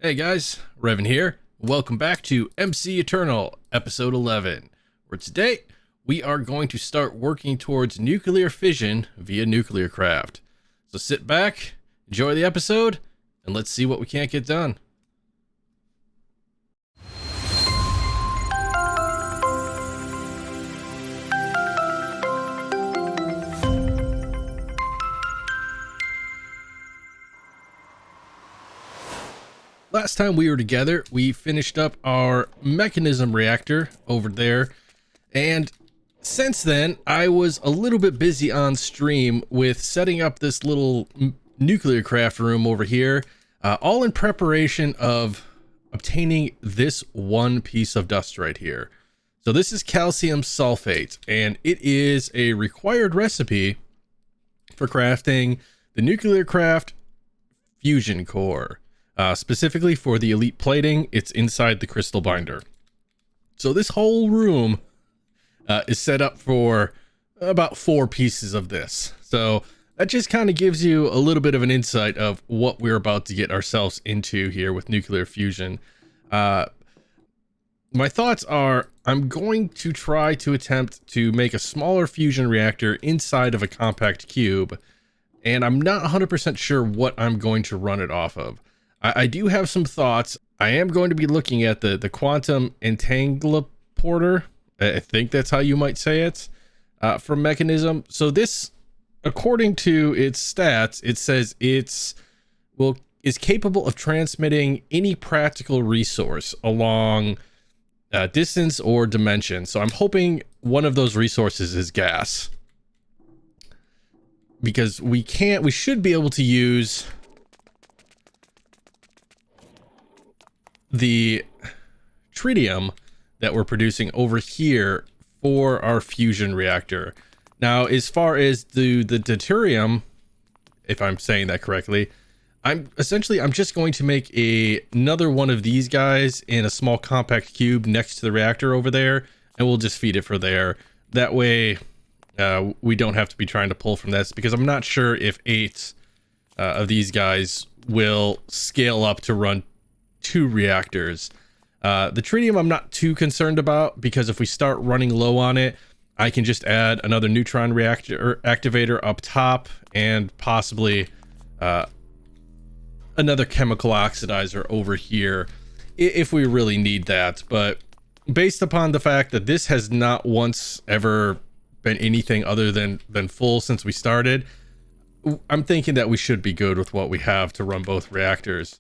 Hey guys, Revan here. Welcome back to MC Eternal, episode 11, where today we are going to start working towards nuclear fission via NuclearCraft. So sit back, enjoy the episode, and let's see what we can't get done. Last time we were together, we finished up our mechanism reactor over there, and since then I was a little bit busy on stream with setting up this little nuclear craft room over here, all in preparation of obtaining this one piece of dust right here. So this is calcium sulfate, and it is a required recipe for crafting the NuclearCraft Fusion core. Specifically for the elite plating, it's inside the crystal binder. So this whole room is set up for about 4 pieces of this. So that just kind of gives you a little bit of an insight of what we're about to get ourselves into here with nuclear fusion. My thoughts are, I'm going to try to attempt to make a smaller fusion reactor inside of a compact cube, and I'm not 100% sure what I'm going to run it off of. I do have some thoughts. I am going to be looking at the quantum entangleporter. I think that's how you might say it, from Mechanism. So this, according to its stats, it says is capable of transmitting any practical resource along distance or dimension. So I'm hoping one of those resources is gas, because we should be able to use the tritium that we're producing over here for our fusion reactor. Now, as far as the deuterium, if I'm saying that correctly, I'm just going to make another one of these guys in a small compact cube next to the reactor over there, and we'll just feed it for there. That way we don't have to be trying to pull from this, because I'm not sure if 8 of these guys will scale up to run 2 reactors. The tritium I'm not too concerned about, because if we start running low on it, I can just add another neutron reactor activator up top, and possibly another chemical oxidizer over here if we really need that. But based upon the fact that this has not once ever been anything other than full since we started, I'm thinking that we should be good with what we have to run both reactors.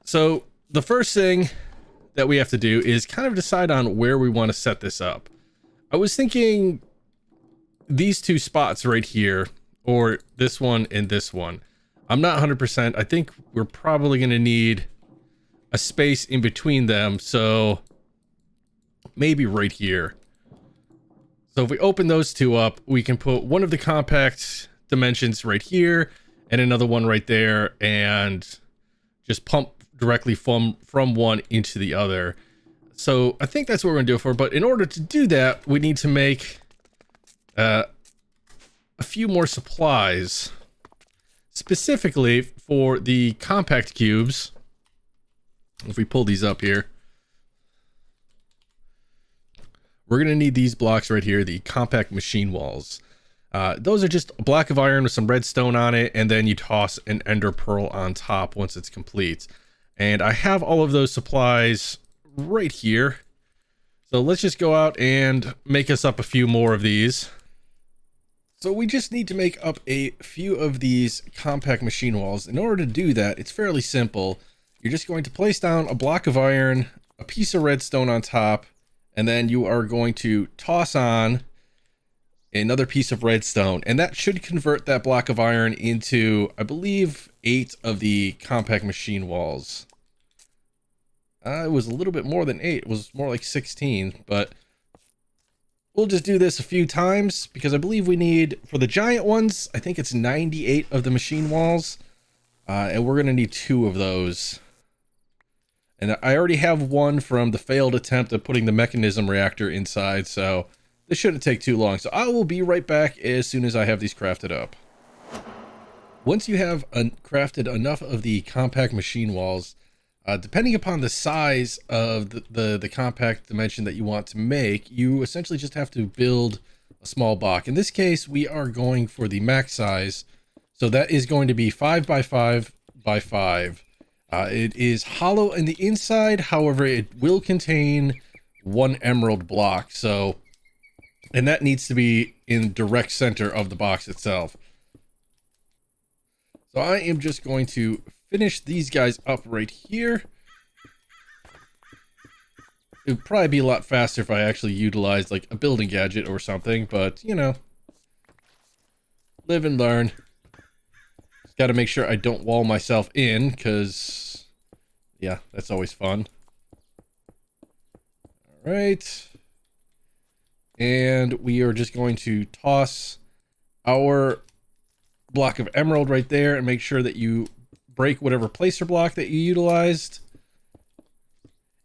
So the first thing that we have to do is kind of decide on where we want to set this up. I was thinking these 2 spots right here, or this one and this one. I'm not 100%. I think we're probably going to need a space in between them, so maybe right here. So if we open those 2 up, we can put one of the compact dimensions right here and another one right there, and just pump directly from one into the other. So I think that's what we're gonna do it for. But in order to do that, we need to make a few more supplies, specifically for the compact cubes. If we pull these up here, we're gonna need these blocks right here, the compact machine walls. Those are just a block of iron with some redstone on it, and then you toss an ender pearl on top once it's complete. And I have all of those supplies right here. So let's just go out and make us up a few more of these. So we just need to make up a few of these compact machine walls. In order to do that, it's fairly simple. You're just going to place down a block of iron, a piece of redstone on top, and then you are going to toss on another piece of redstone, and that should convert that block of iron into, I believe, 8 of the compact machine walls. It was a little bit more than 8. It was more like 16, but we'll just do this a few times, because I believe we need, for the giant ones, I think it's 98 of the machine walls, and we're going to need 2 of those. And I already have one from the failed attempt at putting the mechanism reactor inside, so this shouldn't take too long. So I will be right back as soon as I have these crafted up. Once you have crafted enough of the compact machine walls, Depending upon the size of the compact dimension that you want to make, you essentially just have to build a small block. In this case, we are going for the max size. So that is going to be 5 by 5 by 5. It is hollow in the inside. However, it will contain 1 emerald block. So, and that needs to be in direct center of the box itself. So I am just going to finish these guys up right here. It would probably be a lot faster if I actually utilized like a building gadget or something, but you know, live and learn. Just got to make sure I don't wall myself in, because yeah, that's always fun. All right. And we are just going to toss our block of emerald right there and make sure that you break whatever placer block that you utilized.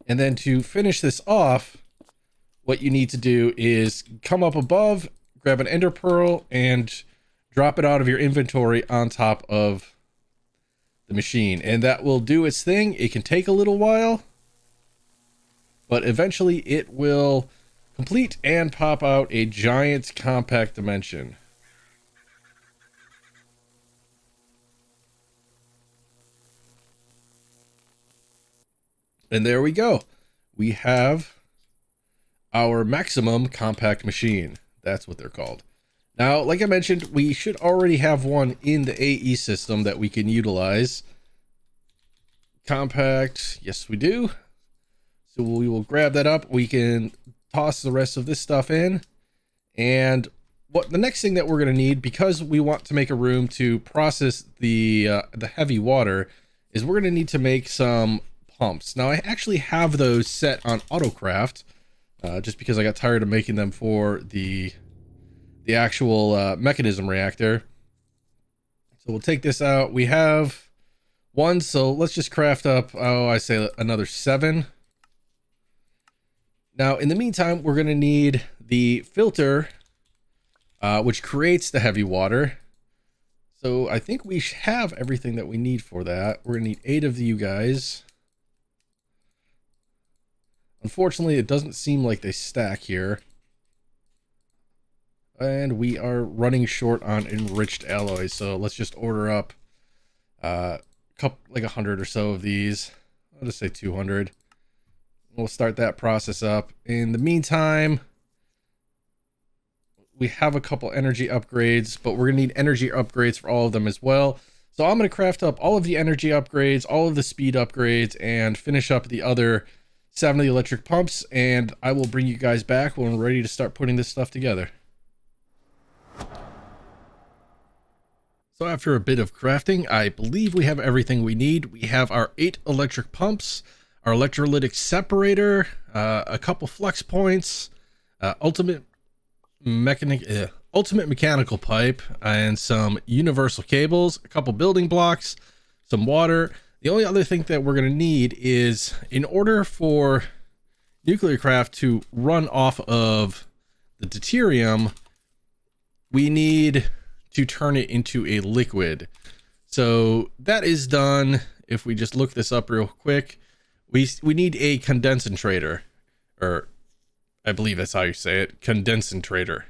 And then to finish this off, what you need to do is come up above, grab an ender pearl, and drop it out of your inventory on top of the machine. And that will do its thing. It can take a little while, but eventually it will complete and pop out a giant compact dimension. And there we go. We have our maximum compact machine. That's what they're called. Now, like I mentioned, we should already have one in the AE system that we can utilize. Compact, yes we do. So we will grab that up. We can toss the rest of this stuff in. And what the next thing that we're going to need, because we want to make a room to process the heavy water, is we're going to need to make some pumps. Now I actually have those set on autocraft, just because I got tired of making them for the actual mechanism reactor. So we'll take this out. We have 1, so let's just craft up, I say another 7. Now in the meantime, we're going to need the filter, which creates the heavy water. So I think we have everything that we need for that. We're going to need 8 of you guys. Unfortunately, it doesn't seem like they stack here. And we are running short on enriched alloys, so let's just order up like 100 or so of these. I'll just say 200. We'll start that process up. In the meantime, we have a couple energy upgrades, but we're gonna need energy upgrades for all of them as well. So I'm gonna craft up all of the energy upgrades, all of the speed upgrades, and finish up the other 7 of the electric pumps, and I will bring you guys back when we're ready to start putting this stuff together. So after a bit of crafting, I believe we have everything we need. We have our 8 electric pumps, our electrolytic separator, a couple flux points, ultimate mechanical pipe, and some universal cables, a couple building blocks, some water. The only other thing that we're going to need is, in order for NuclearCraft to run off of the deuterium, we need to turn it into a liquid. So that is done. If we just look this up real quick, we need a condensator, or I believe that's how you say it, condensator.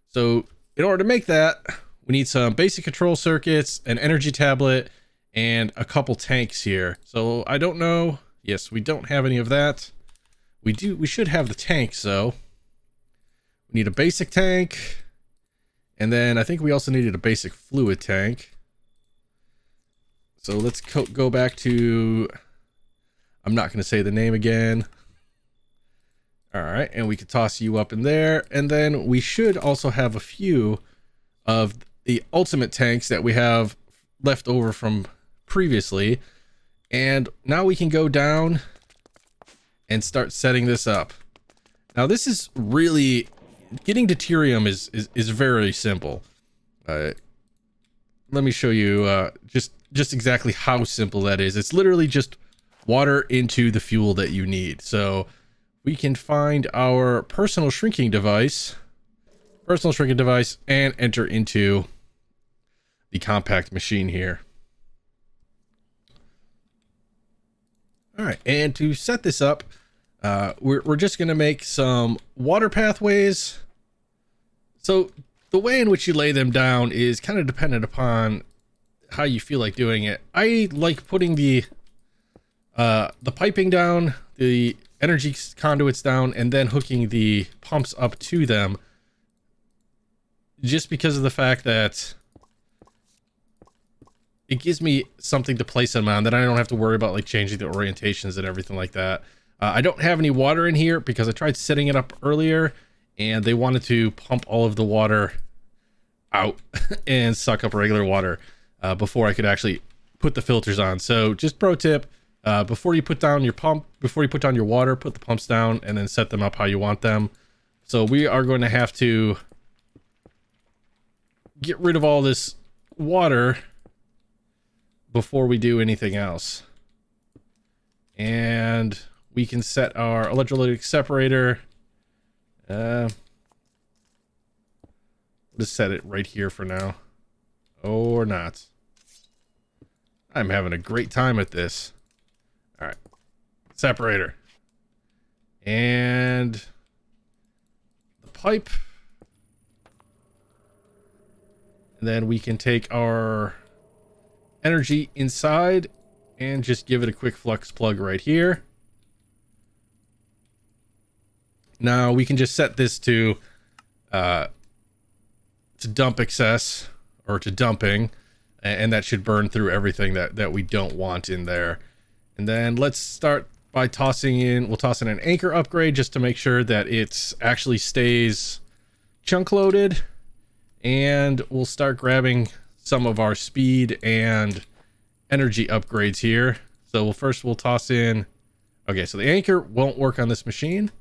So in order to make that, we need some basic control circuits, an energy tablet, and a couple tanks here. So I don't know. Yes, we don't have any of that. We should have the tanks though. We need a basic tank. And then I think we also needed a basic fluid tank. So let's go back to, I'm not going to say the name again. All right. And we could toss you up in there. And then we should also have a few of the ultimate tanks that we have left over from previously. And now we can go down and start setting this up. Now this is really, getting deuterium is very simple. Let me show you just exactly how simple that is. It's literally just water into the fuel that you need. So we can find our personal shrinking device, and enter into the compact machine here. All right, and to set this up, we're just going to make some water pathways. So the way in which you lay them down is kind of dependent upon how you feel like doing it. I like putting the piping down, the energy conduits down, and then hooking the pumps up to them, just because of the fact that it gives me something to place them on that I don't have to worry about like changing the orientations and everything like that. I don't have any water in here because I tried setting it up earlier and they wanted to pump all of the water out and suck up regular water before I could actually put the filters on. So just pro tip, before you put down your water, put the pumps down and then set them up how you want them. So we are going to have to get rid of all this water before we do anything else. And we can set our electrolytic separator. We'll just set it right here for now. Or not. I'm having a great time at this. All right. Separator. And the pipe. And then we can take our energy inside and just give it a quick flux plug right here. Now we can just set this to dump excess or to dumping, and that should burn through everything that we don't want in there. And then let's start by we'll toss in an anchor upgrade just to make sure that it actually stays chunk loaded. And we'll start grabbing some of our speed and energy upgrades here. So we'll toss in, okay, so the anchor won't work on this machine,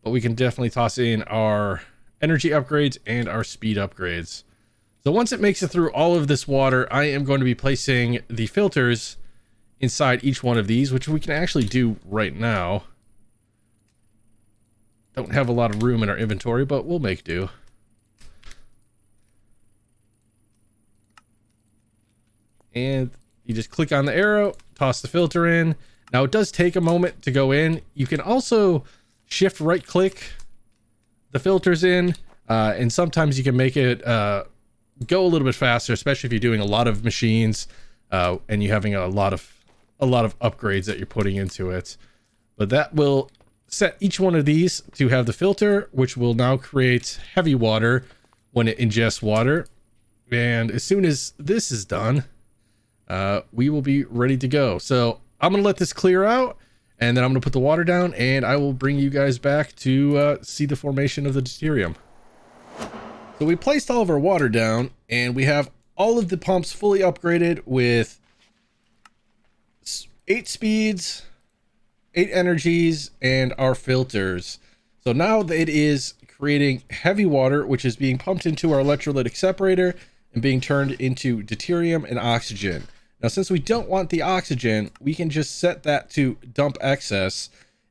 but we can definitely toss in our energy upgrades and our speed upgrades. So once it makes it through all of this water, I am going to be placing the filters inside each one of these, which we can actually do right now. Don't have a lot of room in our inventory, but we'll make do. And you just click on the arrow, toss the filter in. Now it does take a moment to go in. You can also shift right click the filters in, and sometimes you can make it go a little bit faster, especially if you're doing a lot of machines and you're having a lot of upgrades that you're putting into it. But that will set each one of these to have the filter, which will now create heavy water when it ingests water. And as soon as this is done, we will be ready to go. So I'm gonna let this clear out, and then I'm gonna put the water down, and I will bring you guys back to see the formation of the deuterium. So we placed all of our water down, and we have all of the pumps fully upgraded with 8 speeds, 8 energies, and our filters. So now it is creating heavy water, which is being pumped into our electrolytic separator and being turned into deuterium and oxygen. Now, since we don't want the oxygen, we can just set that to dump excess,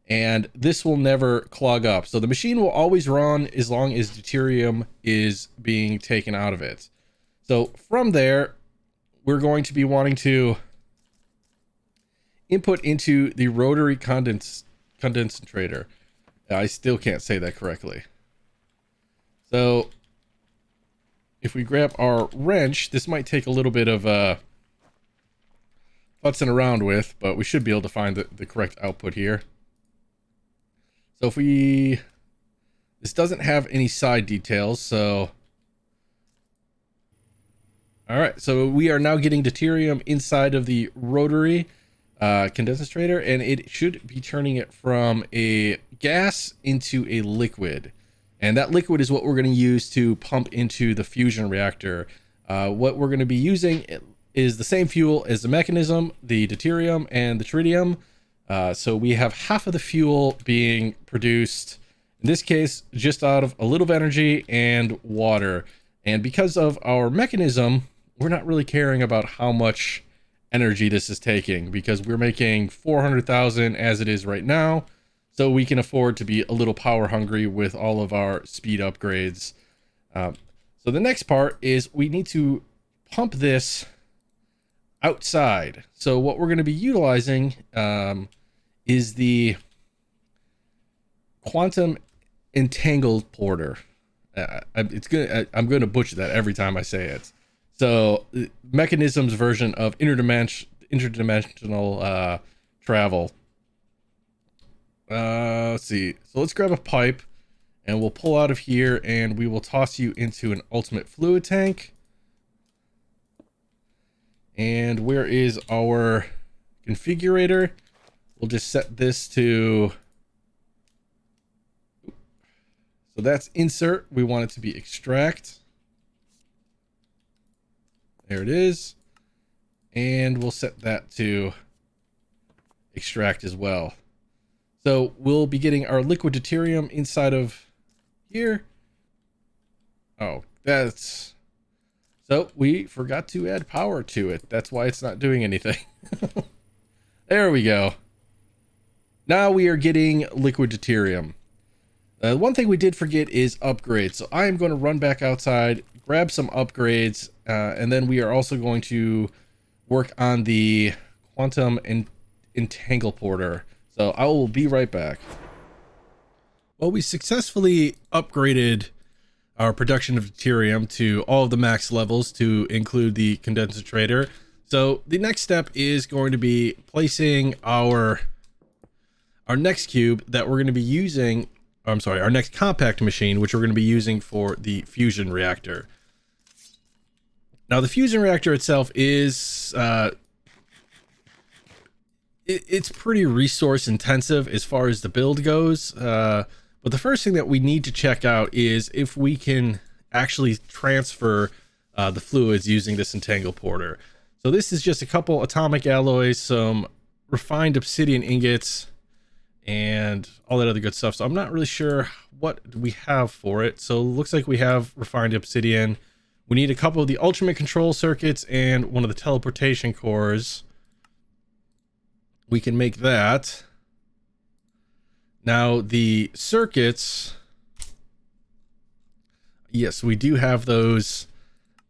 and this will never clog up. So the machine will always run as long as deuterium is being taken out of it. So from there, we're going to be wanting to input into the rotary condensator. I still can't say that correctly. So if we grab our wrench, this might take a little bit of futzing around with, but we should be able to find the correct output here. So if this doesn't have any side details, so all right, so we are now getting deuterium inside of the rotary condensator, and it should be turning it from a gas into a liquid. And that liquid is what we're going to use to pump into the fusion reactor. What we're going to be using is the same fuel as the mechanism, the deuterium and the tritium. So we have half of the fuel being produced, in this case, just out of a little of energy and water. And because of our mechanism, we're not really caring about how much energy this is taking, because we're making 400,000 as it is right now. So we can afford to be a little power hungry with all of our speed upgrades. So the next part is we need to pump this outside. So what we're going to be utilizing is the quantum entangled porter. I'm gonna butcher that every time I say it. So mechanisms version of interdimensional travel. Let's see. So let's grab a pipe and we'll pull out of here and we will toss you into an ultimate fluid tank. And where is our configurator? We'll just set this to, so that's insert. We want it to be extract. There it is. And we'll set that to extract as well. So we'll be getting our liquid deuterium inside of here. Oh, that's, so we forgot to add power to it. That's why it's not doing anything. There we go. Now we are getting liquid deuterium. One thing we did forget is upgrades. So I am going to run back outside, grab some upgrades, and then we are also going to work on the quantum entangle porter. So I will be right back. Well, we successfully upgraded our production of deuterium to all of the max levels to include the condensator. So the next step is going to be placing our next cube that we're going to be using. I'm sorry, our next compact machine, which we're going to be using for the fusion reactor. Now, the fusion reactor itself is it's pretty resource intensive as far as the build goes. But the first thing that we need to check out is if we can actually transfer the fluids using this entangle porter. So this is just a couple atomic alloys, some refined obsidian ingots, and all that other good stuff. So I'm not really sure what we have for it. So it looks like we have refined obsidian. We need a couple of the ultimate control circuits and one of the teleportation cores. We can make that. Now the circuits, yes, we do have those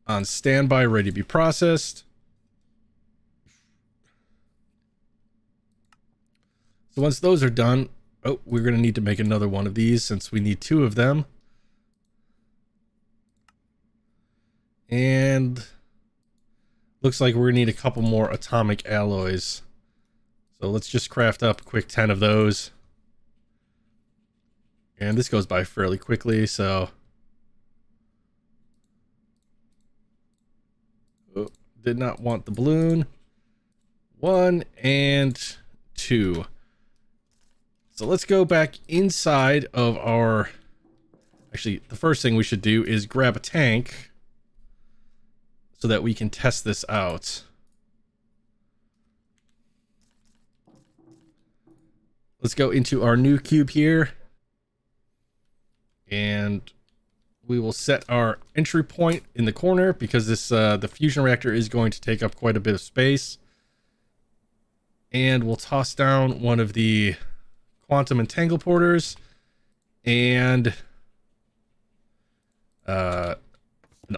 on standby, ready to be processed. So once those are done, oh, we're going to need to make another one of these since we need two of them. And looks like we're going to need a couple more atomic alloys. So let's just craft up a quick 10 of those. And this goes by fairly quickly, so. Oh, did not want the balloon. 1 and 2. So let's go back inside of our, actually the first thing we should do is grab a tank so that we can test this out. Let's go into our new cube here and we will set our entry point in the corner because this the fusion reactor is going to take up quite a bit of space. And we'll toss down one of the quantum entangle porters and an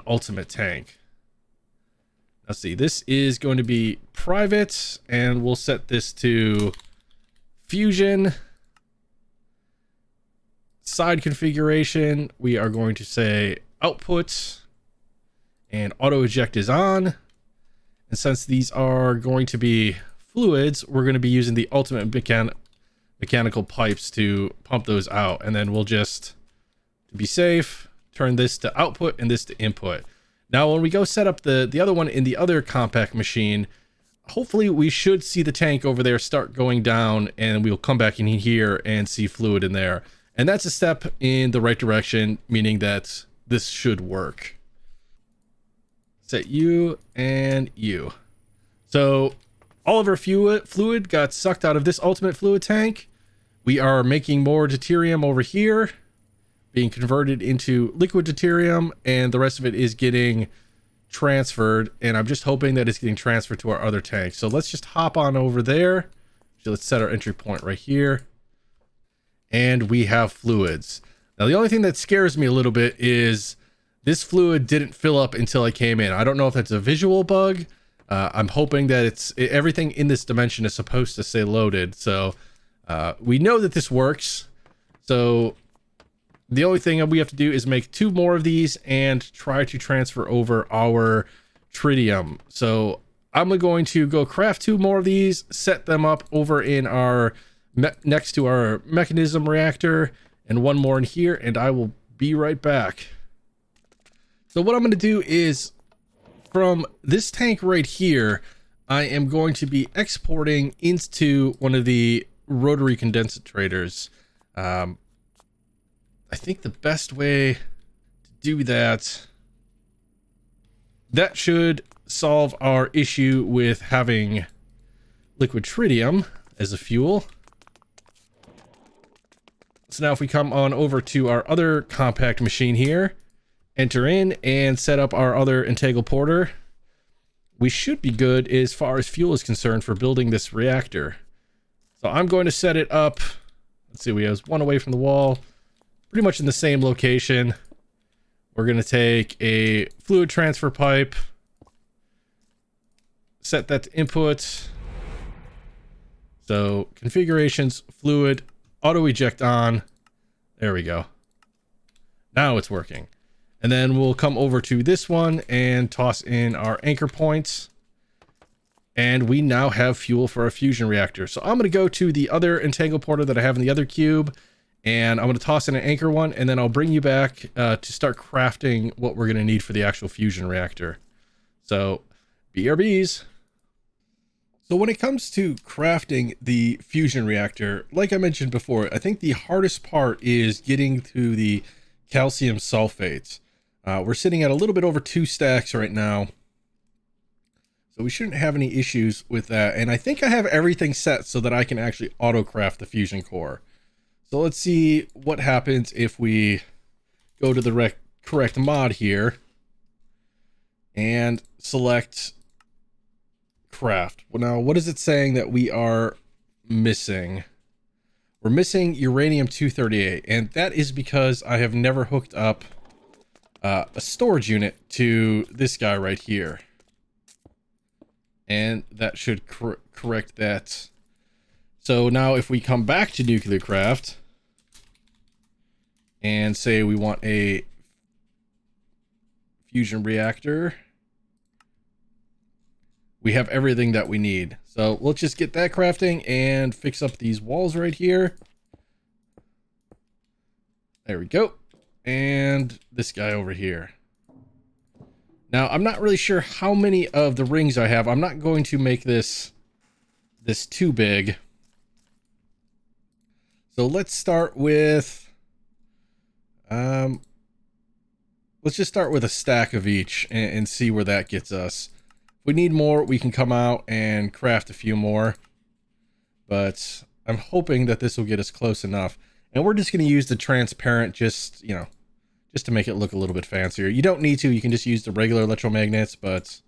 ultimate tank. Let's see, this is going to be private and we'll set this to fusion. Side configuration, we are going to say output and auto eject is on. And since these are going to be fluids, we're going to be using the ultimate mechanical pipes to pump those out. And then we'll just, to be safe, turn this to output and this to input. Now, when we go set up the other one in the other compact machine, hopefully we should see the tank over there start going down and we'll come back in here and see fluid in there. And that's a step in the right direction, meaning that this should work. Set you and you. So all of our fluid got sucked out of this ultimate fluid tank. We are making more deuterium over here, being converted into liquid deuterium, and the rest of it is getting transferred. And I'm just hoping that it's getting transferred to our other tank. So let's just hop on over there. So let's set our entry point right here. And we have fluids. Now, the only thing that scares me a little bit is this fluid didn't fill up until I came in. I don't know if that's a visual bug. I'm hoping that everything in this dimension is supposed to stay loaded. So We know that this works, so the only thing we have to do is make 2 more of these and try to transfer over our tritium. So I'm going to go craft 2 more of these, set them up over in our next to our mechanism reactor, and 1 more in here, and I will be right back. So what I'm going to do is, from this tank right here, I am going to be exporting into one of the rotary condensators. I think the best way to do that should solve our issue with having liquid tritium as a fuel. So now if we come on over to our other compact machine here, enter in and set up our other integral porter, we should be good as far as fuel is concerned for building this reactor. So I'm going to set it up. Let's see, we have 1 away from the wall, pretty much in the same location. We're going to take a fluid transfer pipe, set that to input. So configurations, fluid, auto eject on. There we go. Now it's working. And then we'll come over to this one and toss in our anchor points. And we now have fuel for our fusion reactor. So I'm going to go to the other entangle porter that I have in the other cube, and I'm going to toss in an anchor one, and then I'll bring you back to start crafting what we're going to need for the actual fusion reactor. So BRBs. So when it comes to crafting the fusion reactor, like I mentioned before, I think the hardest part is getting to the calcium sulfates. We're sitting at a little bit over 2 stacks right now, so we shouldn't have any issues with that. And I think I have everything set so that I can actually auto craft the fusion core. So let's see what happens if we go to the correct mod here and select craft. Well, now what is it saying that we are missing? We're missing uranium-238, and that is because I have never hooked up a storage unit to this guy right here. And that should correct that. So now if we come back to NuclearCraft and say we want a fusion reactor, we have everything that we need. So let's just get that crafting and fix up these walls right here. There we go. And this guy over here. Now, I'm not really sure how many of the rings I have. I'm not going to make this too big. So let's start with, let's just start with a stack of each and see where that gets us. If we need more, we can come out and craft a few more. But I'm hoping that this will get us close enough. And we're just going to use the transparent, just to make it look a little bit fancier. You don't need to. You can just use the regular electromagnets, but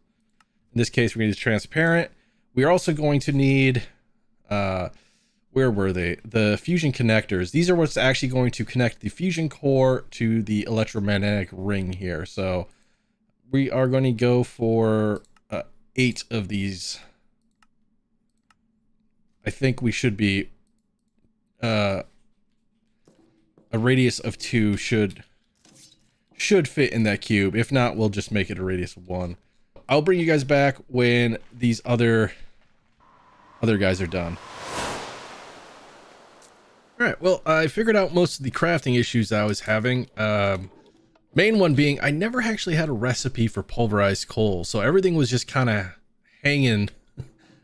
in this case, we're going to use transparent. We are also going to need, where were they? The fusion connectors. These are what's actually going to connect the fusion core to the electromagnetic ring here. So we are going to go for 8 of these. I think we should be, a radius of 2 should fit in that cube. If not, we'll just make it a radius of 1. I'll bring you guys back when these other guys are done. All right, well, I figured out most of the crafting issues I was having. Main one being I never actually had a recipe for pulverized coal, so everything was just kind of hanging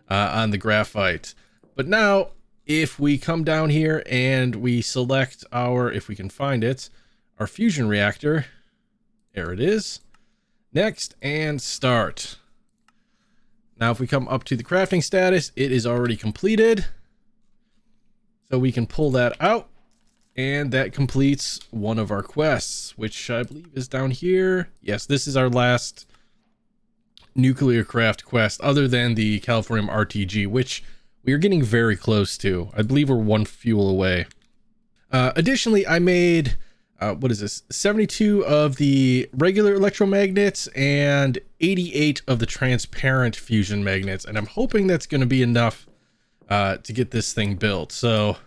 on the graphite. But now, if we come down here and we select our, if we can find it, our fusion reactor, there it is. Next, and start. Now, if we come up to the crafting status, it is already completed. So we can pull that out, and that completes one of our quests, which I believe is down here. Yes, this is our last NuclearCraft quest, other than the Californium RTG, which we are getting very close to. I believe we're 1 fuel away. Additionally, I made, what is this? 72 of the regular electromagnets and 88 of the transparent fusion magnets. And I'm hoping that's going to be enough to get this thing built. So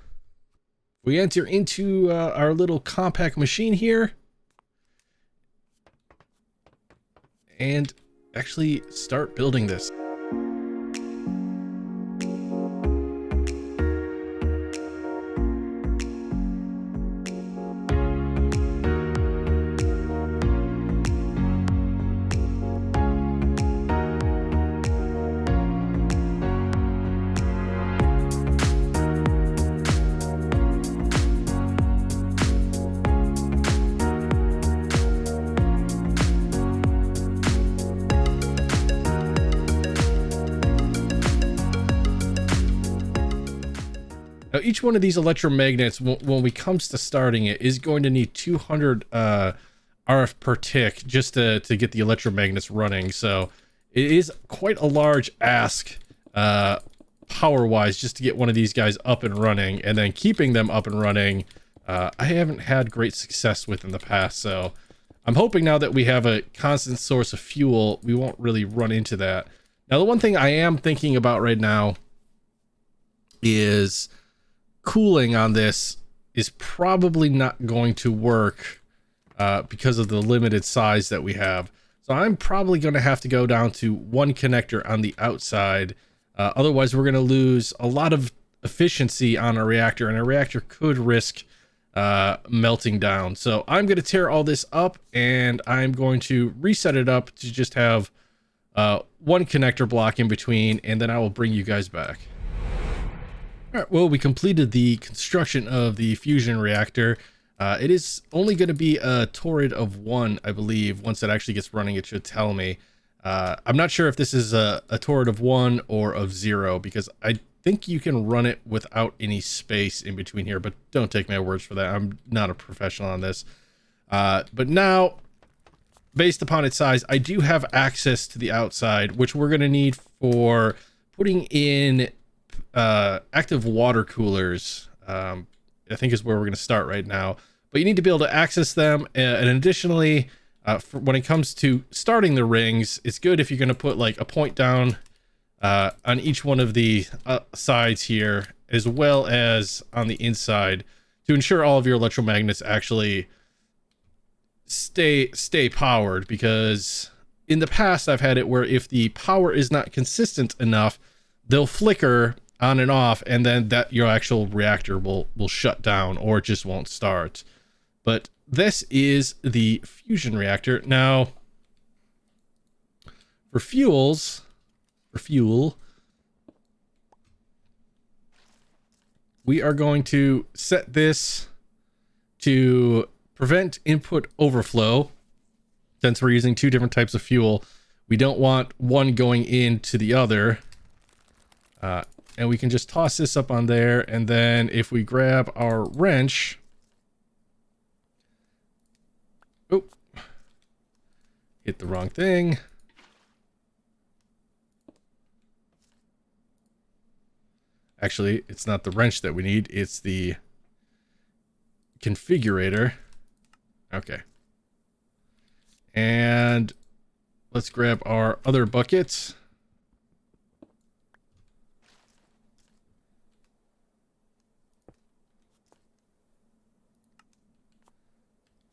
we enter into our little compact machine here and actually start building this. Now, each one of these electromagnets, when it comes to starting it, is going to need 200 RF per tick just to get the electromagnets running. So it is quite a large ask power-wise just to get one of these guys up and running, and then keeping them up and running. I haven't had great success with in the past, so I'm hoping now that we have a constant source of fuel, we won't really run into that. Now, the one thing I am thinking about right now is cooling on this is probably not going to work because of the limited size that we have. So I'm probably going to have to go down to one connector on the outside. Otherwise, we're going to lose a lot of efficiency on a reactor, and a reactor could risk melting down. So I'm going to tear all this up, and I'm going to reset it up to just have one connector block in between, and then I will bring you guys back. All right, well, we completed the construction of the fusion reactor. It is only going to be a torrid of 1, I believe. Once it actually gets running, it should tell me. I'm not sure if this is a torrid of 1 or of 0, because I think you can run it without any space in between here, but don't take my words for that. I'm not a professional on this. But now, based upon its size, I do have access to the outside, which we're going to need for putting in active water coolers. I think is where we're going to start right now, but you need to be able to access them. And additionally, when it comes to starting the rings, it's good if you're going to put like a point down on each one of the sides here, as well as on the inside, to ensure all of your electromagnets actually stay powered. Because in the past, I've had it where if the power is not consistent enough, they'll flicker on and off, and then that your actual reactor will shut down, or it just won't start. But this is the fusion reactor. Now, for fuel, we are going to set this to prevent input overflow. Since we're using 2 different types of fuel, we don't want one going into the other. And we can just toss this up on there, and then if we grab our wrench, oh, hit the wrong thing. Actually, it's not the wrench that we need, it's the configurator. Okay. And let's grab our other buckets.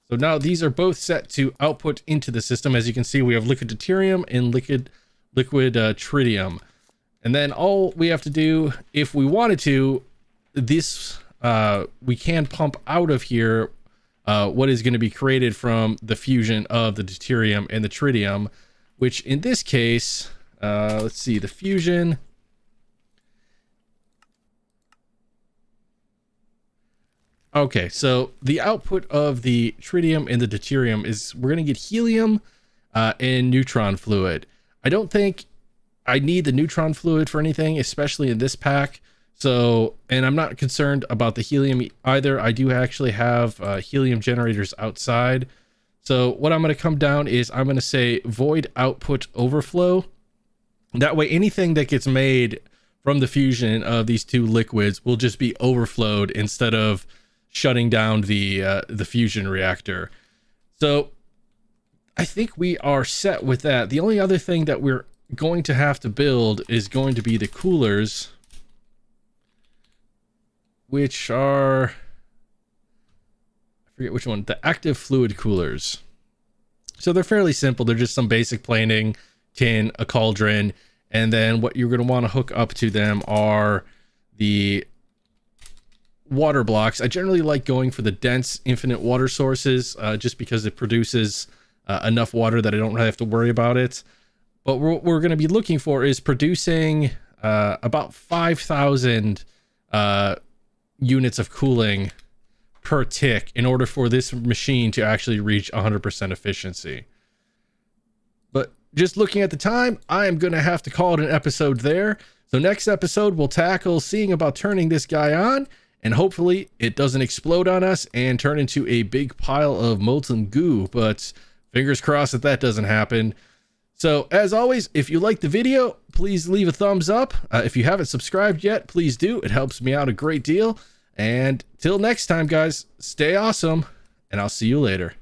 So now these are both set to output into the system. As you can see, we have liquid deuterium and liquid tritium. And then all we have to do, if we wanted to, we can pump out of here what is going to be created from the fusion of the deuterium and the tritium, which in this case, let's see, the fusion. Okay, so the output of the tritium and the deuterium is we're going to get helium and neutron fluid. I don't think I need the neutron fluid for anything, especially in this pack. So, and I'm not concerned about the helium either. I do actually have helium generators outside. So what I'm going to come down is I'm going to say void output overflow. That way, anything that gets made from the fusion of these 2 liquids will just be overflowed instead of shutting down the fusion reactor. So I think we are set with that. The only other thing that we're going to have to build is going to be the coolers. which are, I forget which one, the active fluid coolers. So they're fairly simple. They're just some basic planing, tin, a cauldron, and then what you're going to want to hook up to them are the water blocks. I generally like going for the dense infinite water sources just because it produces enough water that I don't really have to worry about it. But what we're going to be looking for is producing about 5,000 units of cooling per tick in order for this machine to actually reach 100% efficiency. But just looking at the time, I am going to have to call it an episode there. So next episode, we'll tackle seeing about turning this guy on, and hopefully it doesn't explode on us and turn into a big pile of molten goo. But fingers crossed that doesn't happen. So as always, if you like the video, please leave a thumbs up. If you haven't subscribed yet, please do. It helps me out a great deal. And till next time, guys, stay awesome, and I'll see you later.